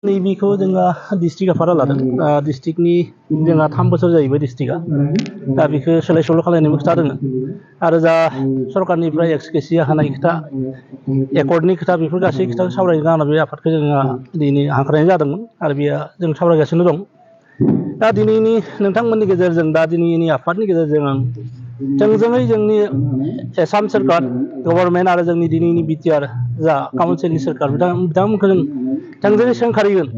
नैबेखौ जोङो डिस्ट्रिक्ट आफादा लादों डिस्ट्रिक्टनि जोंहा 3 बोसोर जाहैबाय डिस्ट्रिक्टआ दा बेखौ सोलाय सोल' खालामनायनिबो खोथा दङ आरो जा सरकारनिफ्राय एक्सकेसिया होनाय खोथा एकर्डनि खोथा बेफोर गासै खोथाखौ सावरायनो गाना बे आफादखौ जोङो दिनै हांख्रायनाय जादोंमोन आरो बेयो जों सावरायगासिनो दं दा दिनैनि नोंथांमोननि गेजेरजों दा दिनैनि आफादनि गेजेरजों आं थोंजोङै जोंनि आसाम सरकार गभर्नमेन्ट आरो जोंनि दिनैनि बिटिआर जा काउन्सिलनि सरकार बिथांमोनखौ जों थोंजोङै सोंखारिगोन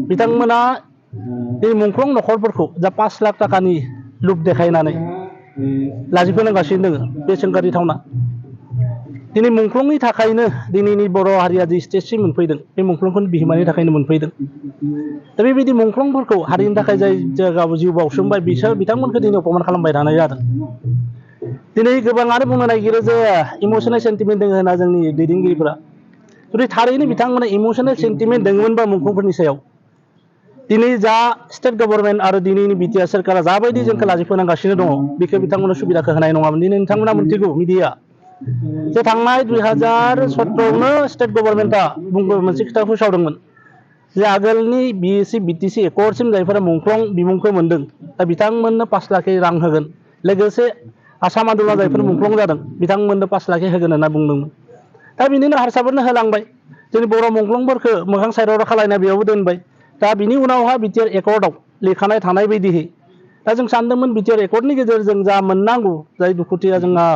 बिथांमोना बे मुंख्लं नखरफोरखौ जा 5 लाख थाखानि लुब देखायनानै लाजिफोनांगासिनो दङ बे सोंखारिथावना दिनै मुंख्लंनि थाखायनो दिनैनि बर' हारिया जि स्टेजसिम मोनफैदों बे मुंख्लंफोरनि बिहोमानि थाखायनो मोनफैदों दा बेबायदि मुंख्लंफोरखौ हारिनि थाखाय जाय जायगायाव जिउ बाउसोमबाय बिसोर बिथांमोनखौ दिनै अपमान खालामबाय थानाय जादों दिनै गोबाङानो बुंनो नागिरो जे इमोसनेल सेन्टिमेन्ट दङ होनना जोंनि दैदेनगिरिफोरा जुदि थारैनो बिथांमोना इमोसनेल सेन्टिमेन्ट दङमोनबा मुंख्लंफोरनि सायाव दिनै जा स्टेट गभर्नमेन्ट आरो दिनैनि बिटिआर सरकारा जाबायदि जोंखौ लाजिफोनांगासिनो दङ बेखौ बिथांमोना सुबिदाखौ होनाय नङामोन दिनै नोंथांमोना मिथिगौ मिडिया जे थांनाय 2017आवनो स्टेट गभर्नमेन्टआ मोनसे खोथा फोसावदोंमोन जे आगोलनि बिएसि बिटिसि एकर्डसिम जायफोरा मुंख्लं बिमुंखौ मोन्दों दा बिथांमोननो 5 लाख रां होगोन लोगोसे आसाम आन्दोलन जायफोर मुंख्लं जादों बिथांमोननो 5 लाख होगोन होनना बुंदोंमोन दा बिनिनो हारसाफोरनो होलांबाय जोंनि बर' मुंख्लंफोरखौ मोखां साइडआव खालायना बेयावबो दोनबाय दा बिनि उनावहा बिटिआर एकर्डआव लिरखानाय थानाय बायदिहै दा जों सानदोंमोन बिटिआर एकर्डनि गेजेरजों जा मोननांगौ जाय दुखुथिया जोंहा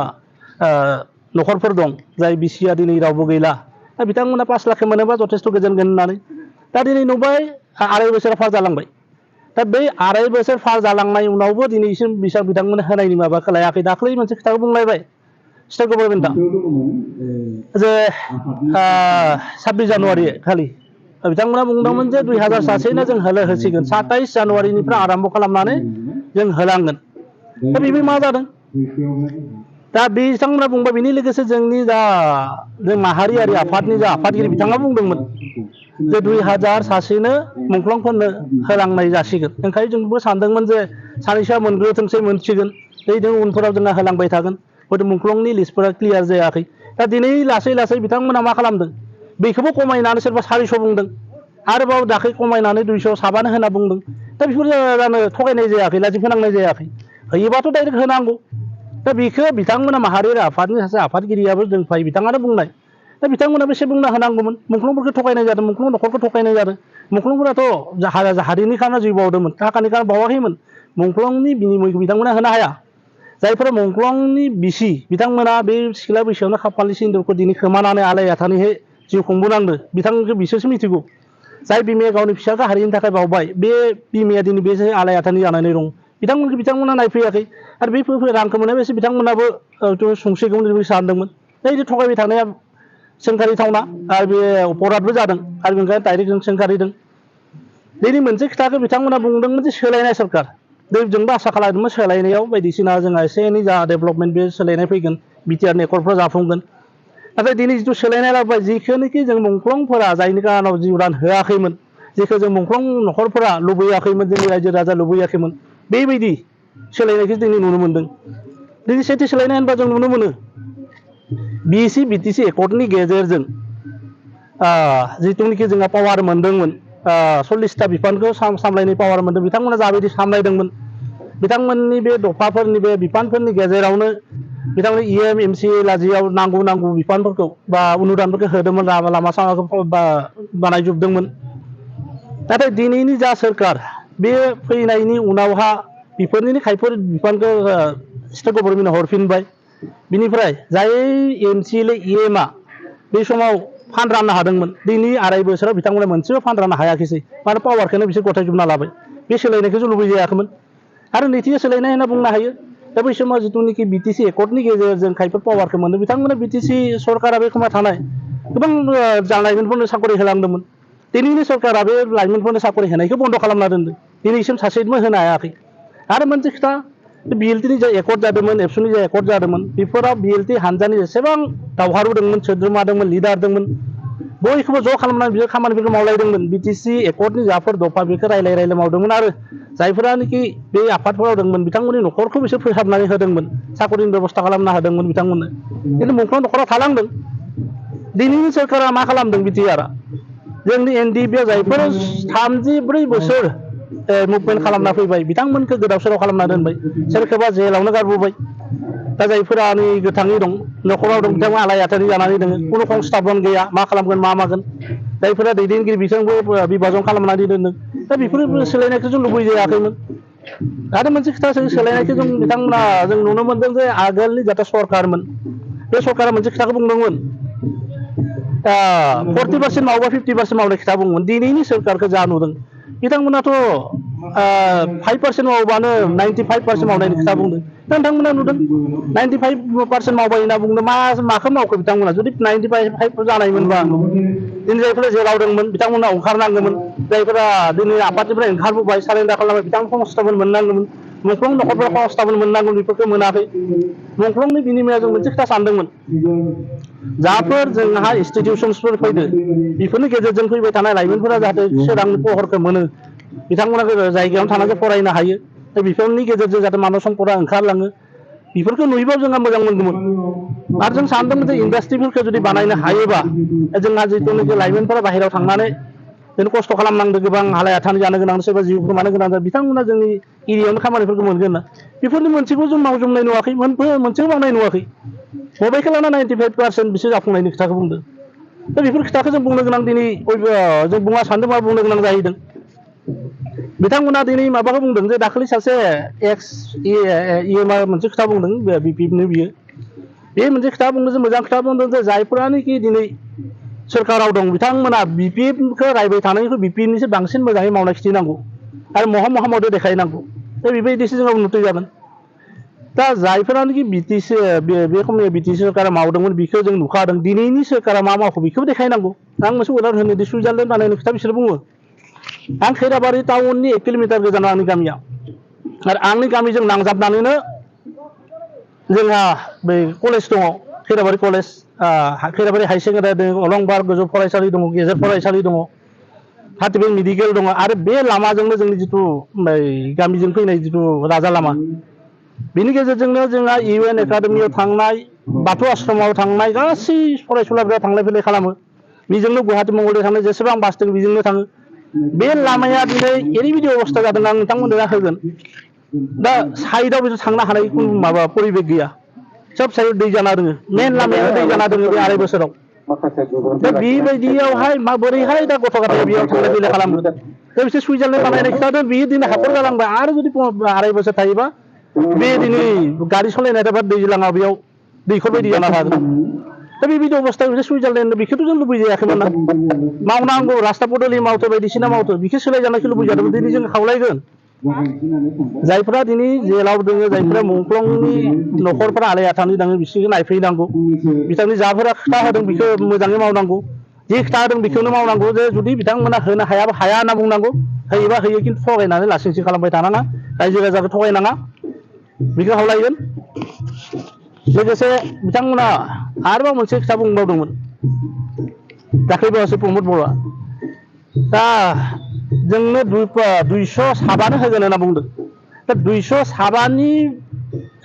नखरफोर दं जाय बिसिया दिनै रावबो गैला दा बिथांमोना 5 लाख मोनोबा जथेस्थ' गोजोनगोन होननानै दा दिनै नुबाय 2.5 बोसोर पार जालांबाय दा बै 2.5 बोसोर पार जालांनाय उनावबो दिनैसिम बिथांमोना होनायनि माबाखौ लायाखै दाख्लै मोनसे खोथाखौ बुंलायबाय स्टेट गभर्नमेन्टआ जे 26 जानुवारि खालि बिथांमोना बुंदोंमोन जे 2000 सासेनो जों होसिगोन 27 जानुवारिनिफ्राय आराम्भ खालामनानै जों होलांगोन दा बेबो मा जादों दा बिथांमोना बुंबाय बेनि लोगोसे जोंनि जा जों माहारियारि आफादनि जा आफादगिरि बिथाङा बुंदोंमोन जे 2000 सासेनो मुंख्लंफोरनो होलांनाय जासिगोन ओंखायनो जोंबो सानदोंमोन जे सानैसोआ मोनग्रोथोंसै मोनसिगोन जों उनफोराव जोंहा होलांबाय थागोन हयथ' मुंख्लंनि लिस्टफोरा क्लियार जायाखै दा दिनै लासै लासै बिथांमोना मा खालामदों बेखौबो खमायनानै सोरबा 400 बुंदों आरोबाव दाख्लै खमायनानै 200 साबानो होनना बुंदों दा बेफोर जानो थगायनाय जायाखै लाजि फोनांनाय जायाखै होयोबाथ' डाइरेक्ट होनांगौ दा बेखौ बिथांमोना माहारियारि आफादनि सासे आफादगिरियाबो दंफायो बिथाङानो बुंनाय दा बिथांमोनाबो एसे बुंना होनांगौमोन मुंख्लंफोरखौ थगायनाय जादों मुंख्लं नखरखौ थगायनाय जादों मुंख्लंफोराथ' हारिनि खारनाव जिउ बावदोंमोन थाखानि खारनाव बावाखैमोन मुंख्लंनि बिनिमयखौ बिथांमोना होनो हाया जायफोरा मुंख्लंनि बिसि बिथांमोना बे सिख्ला बैसोआवनो खाफालनि सिन्दुरखौ दिनै खोमानानै आलाय आथानैहाय जिउ खुंबोनांदों बिथांखौ बिसोरसो मिथिगौ जाय बिमाया गावनि फिसाखौ हारिनि थाखाय बावबाय बे बिमाया दिनै बे आलाय आथानै जानानै दं बिथांमोना नायफैयाखै आरो बे रांखौ मोननायसो बिथांमोनाबो संसिगौमोन बेखौ सानदोंमोन दा बिदि थगायबाय थानाया सोंखारिथावना आरो बे अपराधबो जादों आरो बेनिखायनो डाइरेक्ट जों सोंखारिदों दिनै मोनसे खोथाखौ बिथांमोना बुंदोंमोन जे सोलायनाय सरकार जोंबो आसा खालामदोंमोन सोलायनायाव बायदिसिना जोंहा एसे एनै जा डेभेलपमेन्ट बे सोलायनाय फैगोन बिटिआरनि एकर्डफ्रा जाफुंगोन नाथाय दिनै जिथु सोलायनाय लाबोबाय जिखौनोखि जों मुंख्लंफोरा जायनि जाहोनाव जिउ दान होआखैमोन जेखौ जों मुंख्लं नखरफोरा लुबैयाखैमोन जोंनि रायजो राजा लुबैयाखैमोन बेबायदि सोलायनायखौ दिनै नुनो मोन्दों दिनै सेथि सोलायनाय होनबा जों नुनो मोनो बिएसि बिटिसि एकर्डनि गेजेरजों जिथुनिखि जोंहा पावार मोन्दोंमोन 40टा बिफानखौ सामलायनाय पावार मोन्दों बिथांमोना जाबायदि सामलायदोंमोन बिथांमोननि बे दफाफोरनि बे बिफानफोरनि गेजेरावनो बिथांमोन इएम एमसि लाजियाव नांगौ बिफानफोरखौ बा अनुदानफोरखौ होदोंमोन लामा सामाखौ बानायजोबदोंमोन नाथाय दिनैनि जा सोरखार बे फैनायनि उनावहा बेफोरनिनो खायफोर बिफानखौ स्टेट गभर्नमेन्टआ हरफिनबाय बिनिफ्राय जाय एमसिएल इएमआ बे समाव फान्ड राननो हादोंमोन दिनै 2.5 बोसोराव बिथांमोना मोनसेबो फान्ड राननो हायाखैसै मानो पावारखौनो बिसोर गथायजोबना लाबाय बे सोलायनायखौ जों लुबैजायाखैमोन आरो नैथि सोलायनाय होनना बुंनो हायो दा बै समाव जिथुनिखि बिटिसि एकर्डनि गेजेरजों खायफोर पावारखौ मोनो बिथांमोना बिटिसि सरकारा बे समाव थानाय गोबां लाइमोनफोरनो साकरि होलांदोंमोन दिनैनि सरकारा बे लाइमोनफोरनो साकरि होनायखौ बन्द' खालामना दोनदों दिनैसिम सासेबो होनो हायाखै आरो मोनसे खोथा बिएलटिनि जा एकर्ड जादोंमोन एबसुनि जा एकर्ड जादोंमोन बेफोराव बिएलटि हानजानि जेसेबां दावहारु दंमोन सोद्रोमा दंमोन लिडार दंमोन बयखौबो ज' खालामनानै बिसोर खामानिफोरखौ मावलायदोंमोन बिटिसि एकर्डनि जाफोर दफा बेखौ रायलाय मावदोंमोन आरो जायफोरानोखि बे आफादफोराव दंमोन बिथांमोननि न'खरखौ बिसोर फोसाबनानै होदोंमोन साकरिनि बेबस्था खालामना होदोंमोन बिथांमोननो खिन्थु मुंख्लं न'खराव थालांदों दिनैनि सोरखारा मा खालामदों बिटिआरआ जोंनि एनडिएफबि जायफोर 34 बोसोर मुभमेन्ट खालामना फैबाय बिथांमोनखौ गोदाव सोराव खालामना दोनबाय सोरखौबा जेलावनो गारबोबाय दा जायफोरा नै गोथाङै दं न'खराव दं बिथांमोना आलाय आथानि जानानै दङ कुनु संस्थापन गैया मा खालामगोन मा मागोन जायफोरा दैदेनगिरि बिथांबो बिभाजन खालामनानै दोनदों दा बेफोर सोलायनायखौ जों लुबैजायाखैमोन आरो मोनसे खोथा जों सोलायनायखौ जों बिथांमोना जों नुनो मोनदों जे आगोलनि जाथे सरकारमोन बे सरकारा मोनसे खोथाखौ बुंदोंमोन 40% मावोबा 50% मावनाय खोथा बुंदोंमोन दिनैनि सोरखारखौ जा नुदों बिथांमोनाथ' 5% मावबानो 95% मावनायनि खोथा बुंदों नोंथांमोना नुदों 95% मावबाय होनना बुंदों माखौ मावखो बिथांमोना जुदि 95 जानायमोनबा दिनै जायफोरा जेलाव दंमोन बिथांमोना ओंखारनांगौमोन जायफोरा दिनै आफादनिफ्राय ओंखारबोबाय सारेन्डार खालामबाय बिथांमोनखौ संस्थापन मोननांगौमोन मुंख्लं न'खरफोरा संस्थापन मोननांगौमोन बेफोरखौ मोनाखै मुंख्लंनि बिनिमयाव जों मोनसे खोथा सानदोंमोन जाफोर जोंहा इनस्टिटिउसन्सफोर फैदो बेफोरनि गेजेरजों फैबाय थानाय लाइमोनफोरा जाहाथे सोरांनि पहरखौ मोनो बिथांमोना जायगायावनो थानानै फरायनो हायो दा बेफोरनि गेजेरजों जाहाथे मानब सम्पदा ओंखारलाङो बेफोरखौ नुयोबा जोंहा मोजां मोनगौमोन आरो जों सानदोंमोन जे इन्डास्ट्रिफोरखौ जुदि बानायनो हायोबा जोंहा जिथुनाखि लाइमोनफोरा बाहेरायाव थांनानै जों खस्थ' खालामनांदों गोबां हालाय हाथानि जानो गोनां सोरबा जिउ गोमानो गोनां जादों बिथांमोना जोंनि एरियायावनो खामानिफोरखौ मोनगोन ना बेफोरनि मोनसेखौ जों मावजोबनाय नुवाखै मोनसेबो मावनाय नुवाखै बबेखौ लाना 95% बिसोर जाफुंनायनि खोथाखौ बुंदों दा बेफोर खोथाखौ जों बुंनो गोनां दिनै जों बुङा सानदों मा बुंनो गोनां जाहैदों बिथांमोना दिनै माबाखौ बुंदों जे दाखालि सासे एक्स इएमआर मोनसे खोथा बुंदों बिपिएफनो बियो बे मोनसे खोथा बुंदों जे मोजां खोथा बुंदों जे जायफोरानोखि दिनै सोरखाराव दं बिथांमोना बिपिएफखौ रायबाय थानायनिख्रुइ बिपिएफनिसो बांसिन मोजाङै मावनाय खिथिनांगौ आरो महा मावदो देखायनांगौ दा बेबायदिसो जोंहा उन्नति जागोन दा जायफोरानोखि बिटिसि बे खमायाव बिटिसि सोरखारा मावदोंमोन बेखौ जों नुखादों दिनैनि सोरखारा मा मावखो बेखौबो देखायनांगौ आं मोनसे उदाहरन होनो सुइजारलेण्ड बानायनायनि खोथा बिसोर बुङो आं खैराबारि टाउननि 1 किल'मिटार गोजानाव आंनि गामिया आरो आंनि गामिजों नांजाबनानैनो जोंहा बै कलेज दङ Khairabari college Khairabari high secondary दङ अलंबार गोजौ फरायसालि दङ गेजेर फरायसालि दङ हातिबिल मेडिकेल दङ आरो बे लामाजोंनो जोंनि जिथु गामिजों फैनाय जिथु राजा लामा बेनि गेजेरजोंनो जोंहा इउएन एकाडेमियाव थांनाय बाथौ आश्रमाव थांनाय गासै फरायसुलाफोरा थांलाय फैलाय खालामो बेजोंनो गुवाहाटि मंगलदै थांनाय जेसेबां बास दं बेजोंनो थाङो बे लामाया दिनै ओरैबायदि अबस्था जादों आं नोंथांमोननो होगोन दा साइडआव बिदि थांनो हानाय खुनु माबा परिबेख गैया सब साइड दै जाना दङ मेन लामायानो दै जाना दङ बे 2.5 बोसोराव दा बेबायदियावहाय माबोरैहाय दा गथ' गथाय बेयाव थांलाय फैलाय खालामो दा बिसोर सुइजारलेण्ड बानायनाय खिथादों बियो दिनै हाखर जालांबाय आरो जुदि 2.5 बोसोर थायोबा बे दिनै गारि सालायनाय दैज्लाङाव बेयाव दैखर बायदि जाना थागोन दा बेबायदि अबस्थायाव बिसोर सुइजारलेण्ड बेखौथ' जों लुबैजायाखैमोन ना मावनांगौ रास्ता बदलि मावथो बायदिसिना मावथो बेखौ सोलायजानायखौ लुबैजादोंमोन दिनै जों खावलायगोन जायफोरा दिनै जेलाव दङ जायफोरा मुंख्लंनि न'खरफोरा आलाय आथानि दङ बिसोरखौ नायफैनांगौ बिथांनि जाफोरा खोथा होदों बेखौ मोजाङै मावनांगौ जि खोथा होदों बेखौनो मावनांगौ जे जुदि बिथांमोना होनो हायाबा हाया होनना बुंनांगौ होयोबा होयो खिन्थु थगायनानै लासिंसिं खालामबाय थानाङा रायजो राजाखौ थगायनाङा बेखौ खावलायगोन लोगोसे बिथांमोना आरोबाव मोनसे खोथा बुंबावदोंमोन दाख्लैबावैसो प्रमद बर'आ दा जोंनो 207 होगोन होनना बुंदों दा 207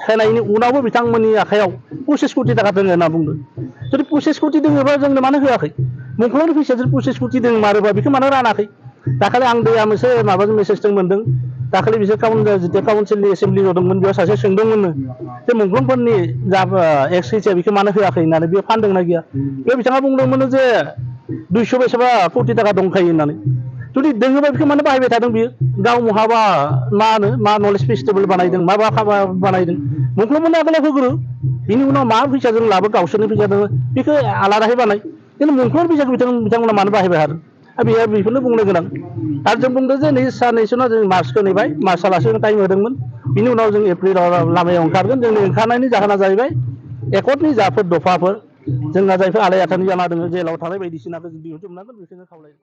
होनायनि उनावबो बिथांमोननि आखायाव 25 कोटि थाखा दङ होनना बुंदों जुदि 25 कोटि दङबा जोंनो मानो होआखै मुंख्लंनि फैसाजों 25 कोटि दङ मारोबा बेखौ मानो रानाखै दाखालि आं दैया मोनसे माबाजों मेसेजजों मोन्दों दाखालि बिसोर जिथिया काउन्सिलनि एसेम्बलि जदोंमोन बेयाव सासे सोंदोंमोननो जे मुंख्लंफोरनि जा एक्स कैसिया बेखौ मानो होआखै होननानै बेयो फानदोंना गैया बे बिथाङा बुंदोंमोन जे 200 बेसेबा कोटि थाखा दंखायो होननानै जुदि दोङोबा बेखौ मानो बाहायबाय थादों बियो गाव महाबा मा नलेज फेस्टिभेल बानायदों माबा बानायदों मुंख्लंफोरनो आगोलाव होग्रो बिनि उनाव मा फैसाजों लाबो गावसोरनि फैसाजों बेखौ आलादायै बानाय खिन्थु मुंख्लं फैसाखौ बिथांमोना मानो बाहायबाय थादों बेयो बेखौनो बुंनो गोनां आरो जों बुंदों जे नै साननैसो उनाव जों मार्चखौ नेबाय मार्चआलासो टाइम होदोंमोन बिनि उनाव जों एप्रिलाव लामायाव ओंखारगोन जोंनि ओंखारनायनि जाहोना जाहैबाय एकर्डनि जाफोर दफाफोर जोंना जायफोर आलाय आथानि जाना दङ जेलाव थानाय बायदिसिनाखौ जों दिहुनजोबनांगोन बेखौनो खावलायो